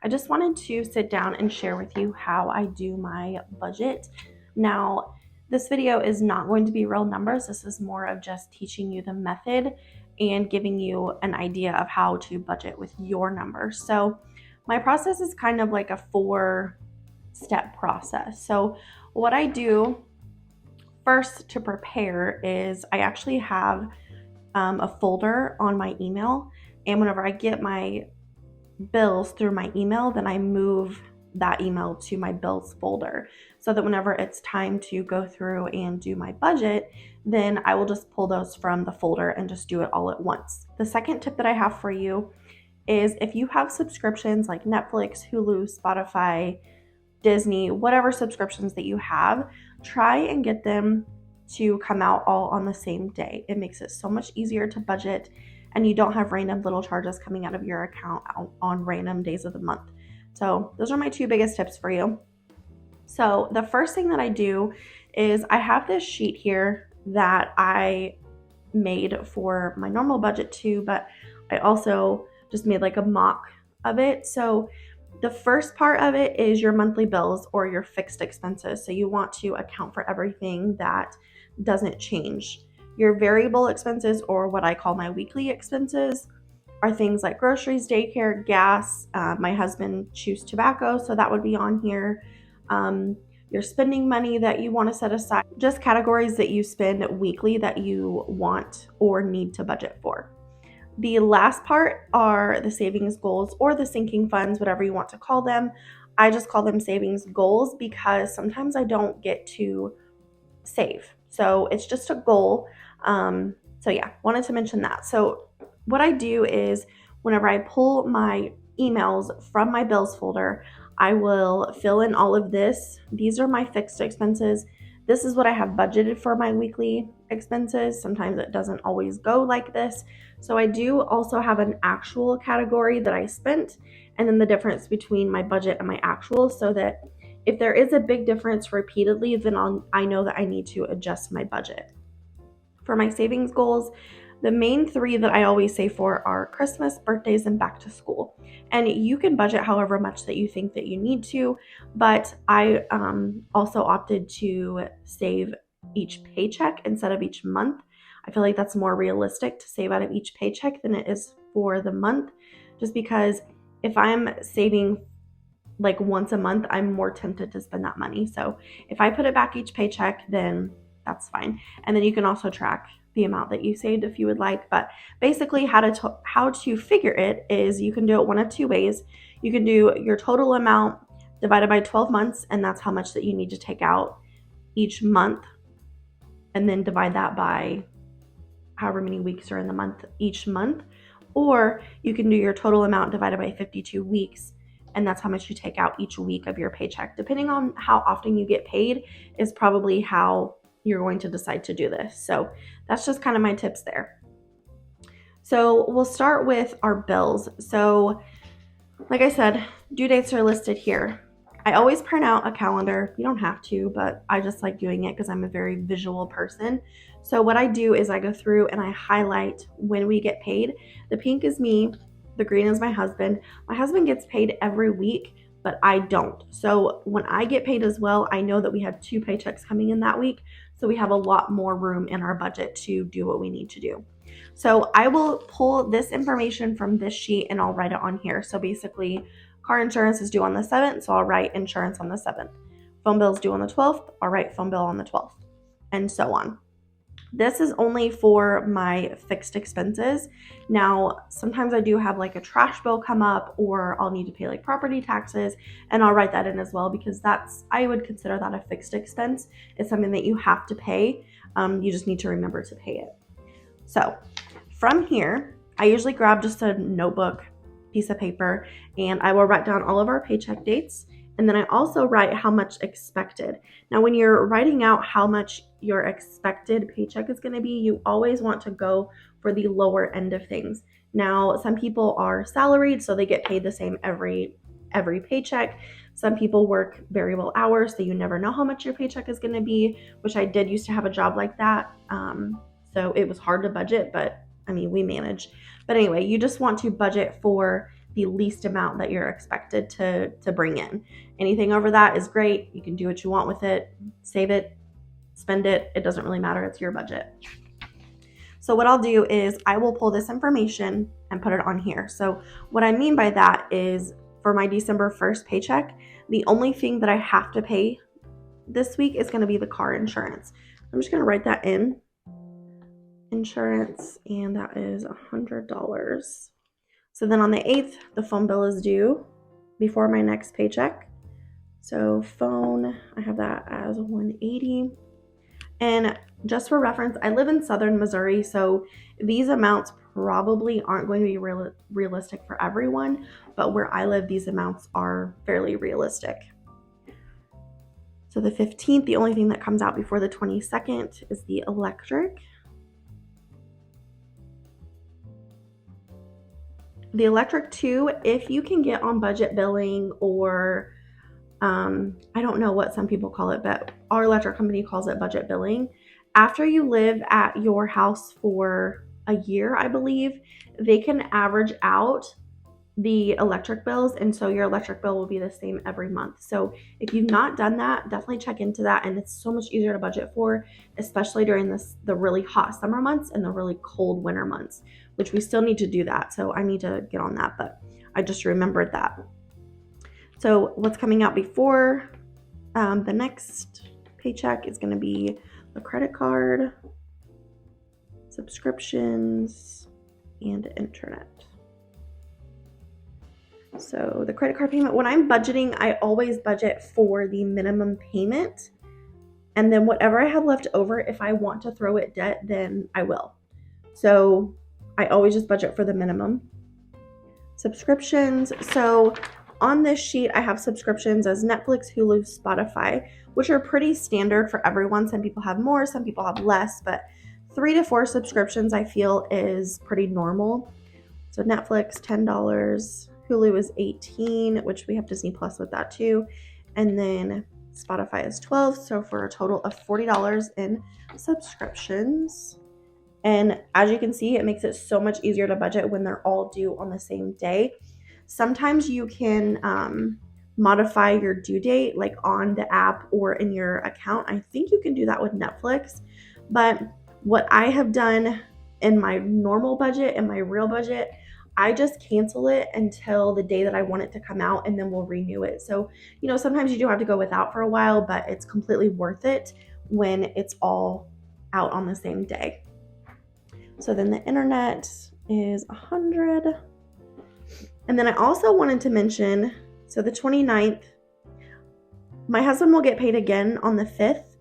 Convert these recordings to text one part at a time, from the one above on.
I just wanted to sit down and share with you how I do my budget. Now, this video is not going to be real numbers. This is more of just teaching you the method and giving you an idea of how to budget with your numbers. So my process is kind of like a 4-step process. So what I do first to prepare is I actually have a folder on my email, and whenever I get my bills through my email, then I move that email to my bills folder so that whenever it's time to go through and do my budget, then I will just pull those from the folder and just do it all at once. The second tip that I have for you is if you have subscriptions like Netflix, Hulu, Spotify, Disney, whatever subscriptions that you have, try and get them to come out all on the same day. It makes it so much easier to budget, and you don't have random little charges coming out of your account on random days of the month. So those are my 2 biggest tips for you. So the first thing that I do is I have this sheet here that I made for my normal budget too, but I also just made like a mock of it. So the first part of it is your monthly bills or your fixed expenses. So you want to account for everything that doesn't change. Your variable expenses, or what I call my weekly expenses, are things like groceries, daycare, gas. My husband chews tobacco, so that would be on here. Your spending money that you want to set aside, just categories that you spend weekly that you want or need to budget for. The last part are the savings goals or the sinking funds, whatever you want to call them. I just call them savings goals because sometimes I don't get to save. So it's just a goal. So yeah, wanted to mention that. So what I do is whenever I pull my emails from my bills folder, I will fill in all of this. These are my fixed expenses. This is what I have budgeted for my weekly expenses. Sometimes it doesn't always go like this. So I do also have an actual category that I spent, and then the difference between my budget and my actual, so that if there is a big difference repeatedly, then I know that I need to adjust my budget. For my savings goals, the main 3 that I always save for are Christmas, birthdays, and back to school. And you can budget however much that you think that you need to, but I also opted to save each paycheck instead of each month. I feel like that's more realistic to save out of each paycheck than it is for the month, just because if I'm saving like once a month, I'm more tempted to spend that money. So if I put it back each paycheck, then that's fine. And then you can also track the amount that you saved if you would like. But basically how to figure it is you can do it one of 2 ways. You can do your total amount divided by 12 months, and that's how much that you need to take out each month, and then divide that by however many weeks are in the month each month. Or you can do your total amount divided by 52 weeks, and that's how much you take out each week of your paycheck. Depending on how often you get paid is probably how you're going to decide to do this. So that's just kind of my tips there. So we'll start with our bills. So like I said, due dates are listed here. I always print out a calendar. You don't have to, but I just like doing it because I'm a very visual person. So what I do is I go through and I highlight when we get paid. The pink is me, the green is my husband. My husband gets paid every week, but I don't. So when I get paid as well, I know that we have 2 paychecks coming in that week. So we have a lot more room in our budget to do what we need to do. So I will pull this information from this sheet and I'll write it on here. So basically, car insurance is due on the 7th, so I'll write insurance on the 7th. Phone bill is due on the 12th, I'll write phone bill on the 12th, and so on. This is only for my fixed expenses. Now, sometimes I do have like a trash bill come up, or I'll need to pay like property taxes, and I'll write that in as well because I would consider that a fixed expense. It's something that you have to pay. You just need to remember to pay it. So from here, I usually grab just a notebook, piece of paper, and I will write down all of our paycheck dates. And then I also write how much expected. Now, when you're writing out how much your expected paycheck is going to be, you always want to go for the lower end of things. Now, some people are salaried, so they get paid the same every paycheck. Some people work variable hours, so you never know how much your paycheck is going to be, which I did used to have a job like that. So it was hard to budget, but I mean, we manage. But anyway, you just want to budget for the least amount that you're expected to bring in. Anything over that is great. You can do what you want with it, save it, spend it. It doesn't really matter. It's your budget. So what I'll do is I will pull this information and put it on here. So what I mean by that is for my December 1st paycheck, the only thing that I have to pay this week is going to be the car insurance. I'm just going to write that in. Insurance, and that is $100. So then on the 8th, the phone bill is due before my next paycheck. So phone, I have that as $180. And just for reference, I live in southern Missouri, so these amounts probably aren't going to be realistic for everyone, but where I live, these amounts are fairly realistic. So the 15th, the only thing that comes out before the 22nd is the electric. The electric too, if you can get on budget billing or I don't know what some people call it, but our electric company calls it budget billing. After you live at your house for a year, I believe, they can average out the electric bills, and so your electric bill will be the same every month. So if you've not done that, definitely check into that, and it's so much easier to budget for, especially during the really hot summer months and the really cold winter months, which we still need to do that. So I need to get on that, but I just remembered that. So what's coming out before the next paycheck is going to be the credit card, subscriptions, and internet. So the credit card payment, when I'm budgeting, I always budget for the minimum payment. And then whatever I have left over, if I want to throw it debt, then I will. So I always just budget for the minimum. Subscriptions. So on this sheet, I have subscriptions as Netflix, Hulu, Spotify, which are pretty standard for everyone. Some people have more, some people have less, but 3 to 4 subscriptions I feel is pretty normal. So Netflix, $10. Hulu is $18, which we have Disney Plus with that too. And then Spotify is $12, so for a total of $40 in subscriptions. And as you can see, it makes it so much easier to budget when they're all due on the same day. Sometimes you can modify your due date, like on the app or in your account. I think you can do that with Netflix. But what I have done in my normal budget and my real budget, I just cancel it until the day that I want it to come out, and then we'll renew it. So, sometimes you do have to go without for a while, but it's completely worth it when it's all out on the same day. So then the internet is $100. And then I also wanted to mention, so the 29th, my husband will get paid again on the 5th,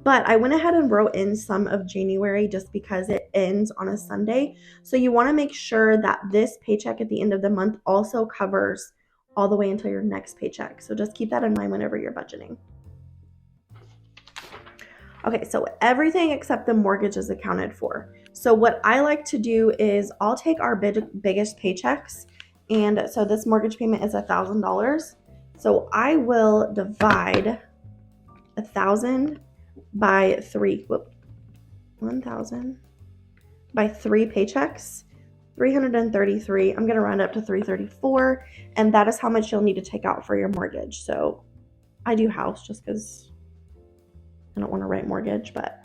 but I went ahead and wrote in some of January just because it ends on a Sunday. So you want to make sure that this paycheck at the end of the month also covers all the way until your next paycheck. So just keep that in mind whenever you're budgeting. Okay, so everything except the mortgage is accounted for. So what I like to do is I'll take our biggest paychecks, and so this mortgage payment is $1,000. So I will divide 1,000 by 3. 1,000 by 3 paychecks, 333. I'm going to round up to 334, and that is how much you'll need to take out for your mortgage. So I do house just because I don't want to write mortgage, but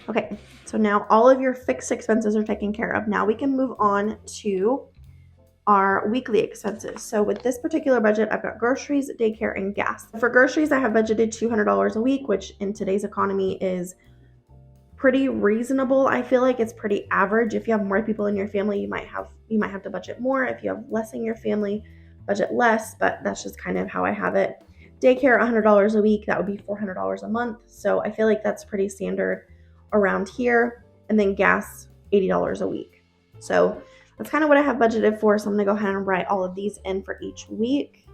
okay, so now all of your fixed expenses are taken care of. Now we can move on to our weekly expenses. So with this particular budget, I've got groceries, daycare, and gas. For groceries, I have budgeted $200 a week, which in today's economy is pretty reasonable. I feel like it's pretty average. If you have more people in your family, you might have to budget more. If you have less in your family, budget less, but that's just kind of how I have it. Daycare, $100 a week, that would be $400 a month. So I feel like that's pretty standard around here. And then gas, $80 a week. So that's kind of what I have budgeted for. So I'm going to go ahead and write all of these in for each week.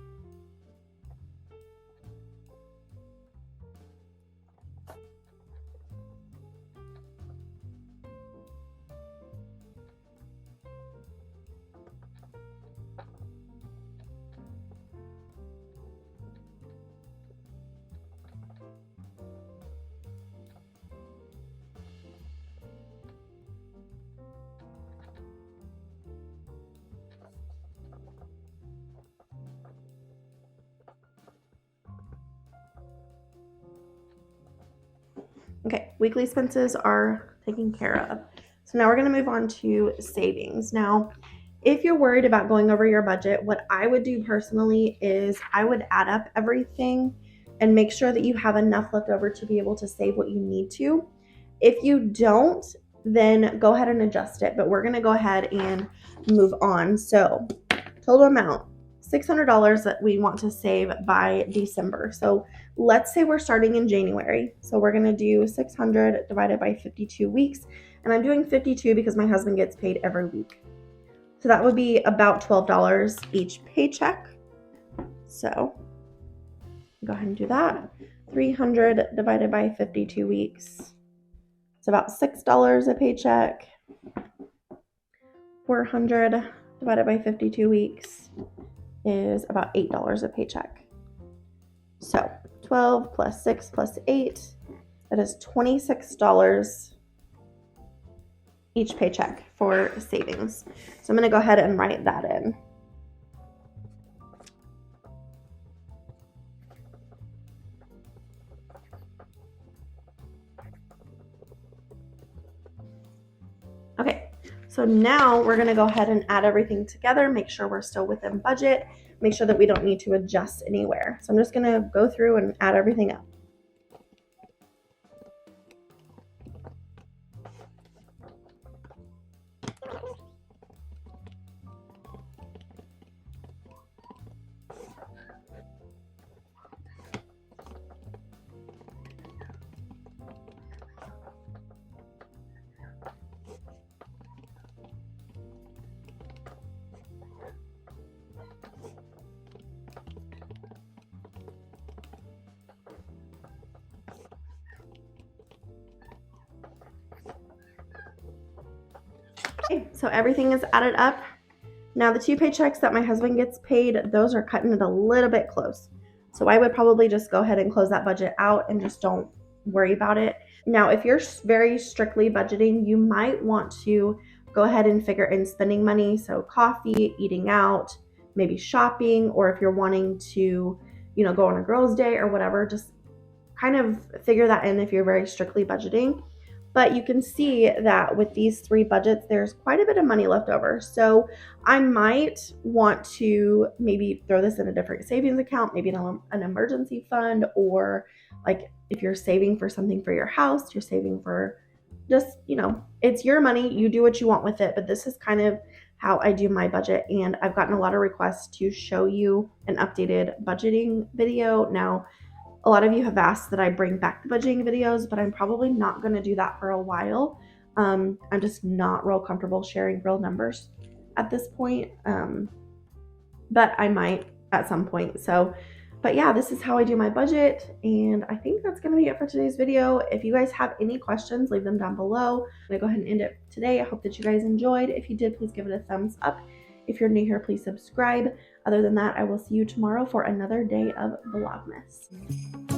Okay, weekly expenses are taken care of. So now we're going to move on to savings. Now, if you're worried about going over your budget, what I would do personally is I would add up everything and make sure that you have enough left over to be able to save what you need to. If you don't, then go ahead and adjust it. But we're going to go ahead and move on. So total amount, $600 that we want to save by December. So let's say we're starting in January. So we're going to do 600 divided by 52 weeks. And I'm doing 52 because my husband gets paid every week. So that would be about $12 each paycheck. So go ahead and do that. 300 divided by 52 weeks. It's about $6 a paycheck. 400 divided by 52 weeks is about $8 a paycheck. So 12 plus 6 plus 8, that is $26 each paycheck for savings. So I'm going to go ahead and write that in. Okay, so now we're going to go ahead and add everything together, make sure we're still within budget, make sure that we don't need to adjust anywhere. So I'm just going to go through and add everything up. Okay, so everything is added up. Now the 2 paychecks that my husband gets paid, those are cutting it a little bit close. So I would probably just go ahead and close that budget out and just don't worry about it. Now, if you're very strictly budgeting, you might want to go ahead and figure in spending money. So coffee, eating out, maybe shopping, or if you're wanting to, go on a girls' day or whatever, just kind of figure that in if you're very strictly budgeting. But you can see that with these 3 budgets, there's quite a bit of money left over. So I might want to maybe throw this in a different savings account, maybe an emergency fund, or like if you're saving for something for your house, you're saving for just, it's your money. You do what you want with it. But this is kind of how I do my budget. And I've gotten a lot of requests to show you an updated budgeting video. Now, a lot of you have asked that I bring back the budgeting videos, but I'm probably not going to do that for a while. I'm just not real comfortable sharing real numbers at this point, but I might at some point. But yeah, this is how I do my budget, and I think that's going to be it for today's video. If you guys have any questions, leave them down below. I'm going to go ahead and end it today. I hope that you guys enjoyed. If you did, please give it a thumbs up. If you're new here, please subscribe. Other than that, I will see you tomorrow for another day of Vlogmas.